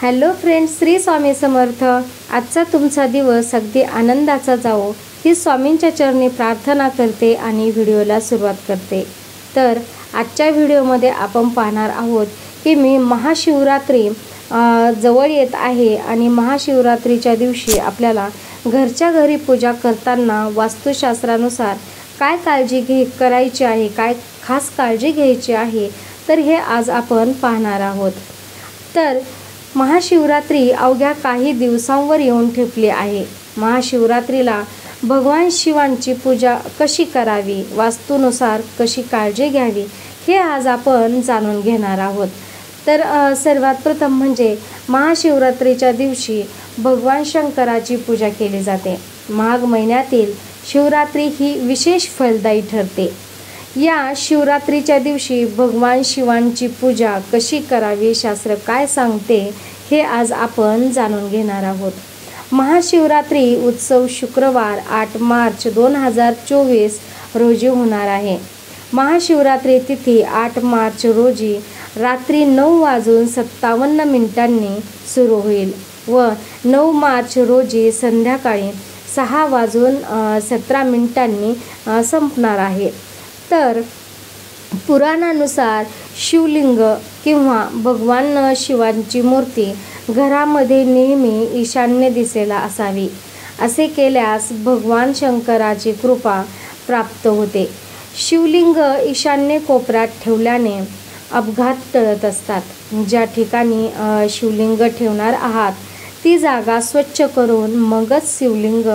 Hello friends, Shri Swami Samarth. आजचा तुमचा दिवस अगदी आनंदाचा जावो ही स्वामींच्या चरणी प्रार्थना करते आणि व्हिडिओला सुरुवात करते। तर आजच्या व्हिडिओमध्ये आपण पाहणार आहोत की मी महाशिवरात्री जवळ येत आहे आणि महाशिवरात्रीच्या दिवशी आपल्याला घरच्या घरी पूजा करताना वास्तुशास्त्रानुसार काय काळजी करायची आहे, काय खास काळजी घ्यायची आहे, तर हे आज आपण पाहणार आहोत। तर महाशिवरात्री अवघ्या काही दिवसांवर येऊन ठेपली आहे। महाशिवरात्रीला भगवान शिवांची पूजा कशी करावी, वास्तुनुसार कशी काळजी घ्यावी, हे आज आपण जाणून घेणार आहोत। तर सर्वात प्रथम म्हणजे महाशिवरात्रीच्या दिवशी भगवान शंकराची पूजा केली जाते। माघ महिन्यातील शिवरात्री ही विशेष फलदायी ठरते। या शिवरात्रीच्या दिवशी भगवान शिवांची पूजा कशी करावी, शास्त्र काय सांगते, हे आज आपण जाणून घेणार आहोत। महाशिवरात्री उत्सव शुक्रवार 8 मार्च 2024 रोजी होणार आहे। महाशिवरात्री तिथी 8 मार्च रोजी रात्री 9:57 सुरू होईल व 9 मार्च रोजी संध्याकाळी 6:17 संपणार आहे। तर पुराणानुसार शिवलिंग किंवा भगवान शिवांची मूर्ती घरामध्ये नेहमी ईशान्य दिशेला असावी। असे केल्यास भगवान शंकराची कृपा प्राप्त होते। शिवलिंग ईशान्य कोपऱ्यात ठेवल्याने अपघात टळत असतात। ज्या ठिकाणी शिवलिंग ठेवणार आहात ती जागा स्वच्छ करून मगच शिवलिंग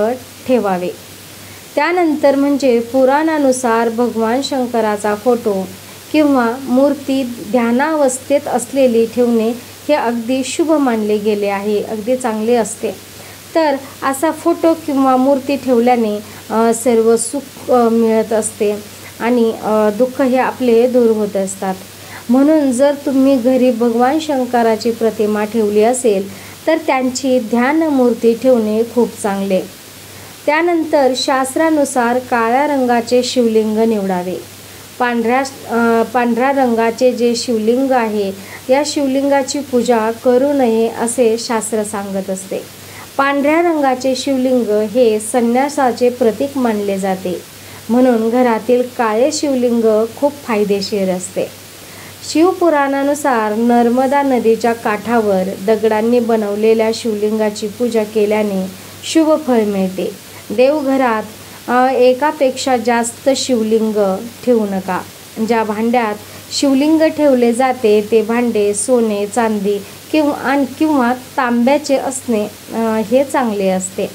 ठेवावे। त्यानंतर म्हणजे पुराणानुसार भगवान शंकराचा फोटो किंवा मूर्ती ध्यानावस्थेत असलेली ठेवणे हे अगदी शुभ मानले गेले आहे, अगदी चांगले असते। तर असा फोटो किंवा मूर्ती ठेवल्याने सर्व सुख मिळत असते आणि दुःख हे आपले दूर होत असतात। म्हणून जर तुम्ही घरी भगवान शंकराची प्रतिमा ठेवली असेल तर त्यांची ध्यान मूर्ती ठेवणे खूप चांगले। त्यानंतर शास्त्रानुसार काळ्या रंगाचे शिवलिंग निवडावे। पांढऱ्या रंगाचे जे शिवलिंग आहे या शिवलिंगाची पूजा करू नये असे शास्त्र सांगत असते। पांढऱ्या रंगाचे शिवलिंग हे संन्यासाचे प्रतीक मानले जाते, म्हणून घरातील काळे शिवलिंग खूप फायदेशीर असते। शिवपुराणानुसार नर्मदा नदीच्या काठावर दगडांनी बनवलेल्या शिवलिंगाची पूजा केल्याने शुभ फळ मिळते। देवघरात एकापेक्षा जास्त शिवलिंग ठेवू नका। ज्या भांड्यात शिवलिंग ठेवले जाते ते भांडे सोने, चांदी किंवा तांब्याचे असणे हे चांगले असते।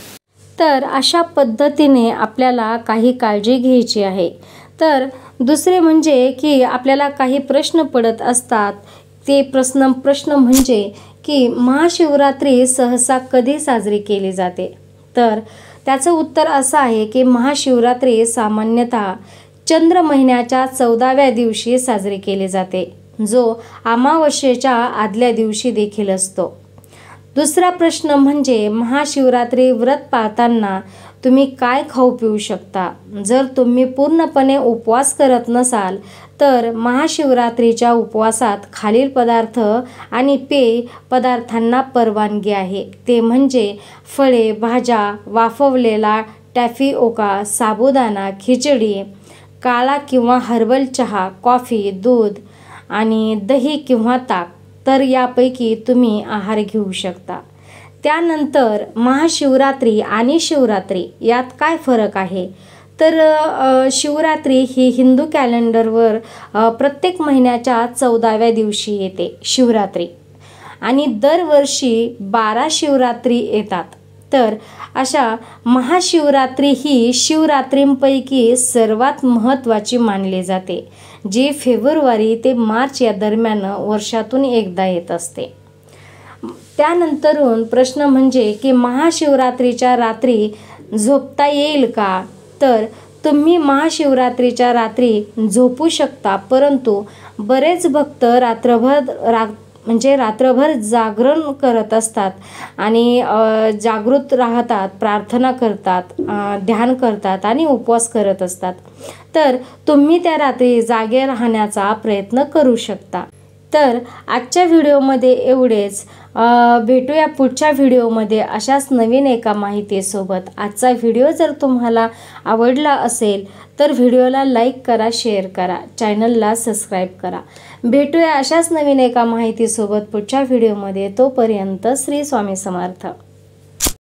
तर अशा पद्धतीने आपल्याला काही काळजी घ्यायची आहे। तर दुसरे म्हणजे की आपल्याला काही प्रश्न पडत असतात। ते प्रश्न म्हणजे की महाशिवरात्री सहसा कधी साजरी केली जाते, तर त्याचं उत्तर असं आहे की महाशिवरात्री सामान्यतः चंद्र महिन्याच्या 14व्या दिवशी साजरी केली जाते, जो अमावस्येच्या आदल्या दिवशी देखील असतो। दुसरा प्रश्न म्हणजे महाशिवरात्री व्रत पाळताना तुम्ही काय खाऊ पिऊ शकता। जर तुम्ही पूर्णपणे उपवास करत नसाल तर महाशिवरात्रीच्या उपवासात खालील पदार्थ आणि पेय पदार्थांना परवानगी आहे। ते म्हणजे फळे, भाज्या, वाफवलेला टॅपिओका, साबुदाणा, खिचडी, काळा किंवा हर्बल चहा, कॉफी, दूध आणि दही किंवा ताक। तर यापैकी तुम्ही आहार घेऊ शकता। त्यानंतर महाशिवरात्री आणि शिवरात्री यात काय फरक आहे, तर शिवरात्री ही हिंदू कॅलेंडरवर प्रत्येक महिन्याच्या 14व्या दिवशी येते शिवरात्री, आणि दरवर्षी 12 शिवरात्री येतात। तर अशा महाशिवरात्री ही शिवरात्रींपैकी सर्वात महत्त्वाची मानली जाते, जी फेब्रुवारी ते मार्च या दरम्यान वर्षातून एकदा येत असते। त्यानंतरून प्रश्न म्हणजे की महाशिवरात्रीच्या रात्री झोपता येईल का, तर तुम्ही महाशिवरात्रीच्या रात्री झोपू शकता, परंतु बरेच भक्त रात्रभर जागरण करत असतात आणि जागृत राहतात, प्रार्थना करतात, ध्यान करतात आणि उपवास करत असतात। तर तुम्ही त्या रात्री जागे राहण्याचा प्रयत्न करू शकता। तर आजच्या व्हिडिओमध्ये एवढेच. भेटूया पुढच्या व्हिडिओमध्ये अशाच नवीन एका माहितीसोबत. आजचा व्हिडिओ जर तुम्हाला आवडला असेल तर व्हिडिओला लाईक करा, शेअर करा, चॅनलला सबस्क्राईब करा. भेटूया अशाच नवीन एका माहितीसोबत पुढच्या व्हिडिओमध्ये. तोपर्यंत श्री स्वामी समर्थ.